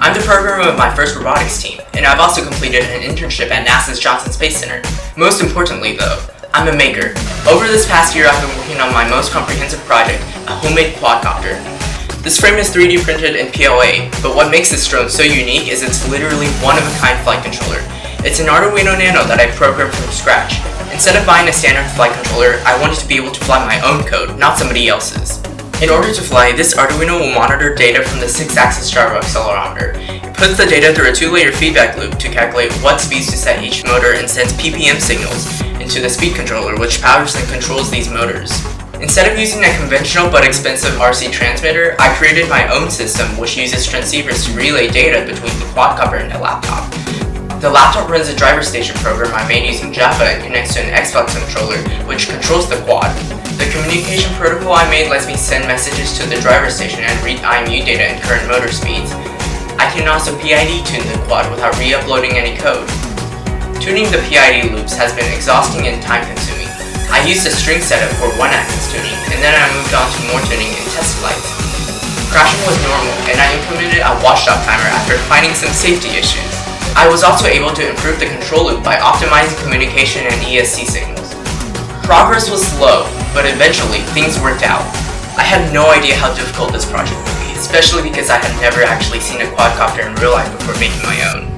I'm the programmer of my first robotics team, and I've also completed an internship at NASA's Johnson Space Center. Most importantly though, I'm a maker. Over this past year, I've been working on my most comprehensive project, a homemade quadcopter. This frame is 3D printed in PLA, but what makes this drone so unique is it's literally one-of-a-kind flight controller. It's an Arduino Nano that I programmed from scratch. Instead of buying a standard flight controller, I wanted to be able to fly my own code, not somebody else's. In order to fly, this Arduino will monitor data from the 6-axis gyro accelerometer. It puts the data through a 2-layer feedback loop to calculate what speeds to set each motor and sends PPM signals into the speed controller, which powers and controls these motors. Instead of using a conventional but expensive RC transmitter, I created my own system which uses transceivers to relay data between the quadcopter and the laptop. The laptop runs a driver station program I made using Java and connects to an Xbox controller which controls the quad. The communication protocol I made lets me send messages to the driver station and read IMU data and current motor speeds. I can also PID tune the quad without re-uploading any code. Tuning the PID loops has been exhausting and time-consuming. I used a string setup for 1-axis tuning, and then I moved on to more tuning in test flights. Crashing was normal, and I implemented a watchdog timer after finding some safety issues. I was also able to improve the control loop by optimizing communication and ESC signals. Progress was slow, but eventually things worked out. I had no idea how difficult this project would be, especially because I had never actually seen a quadcopter in real life before making my own.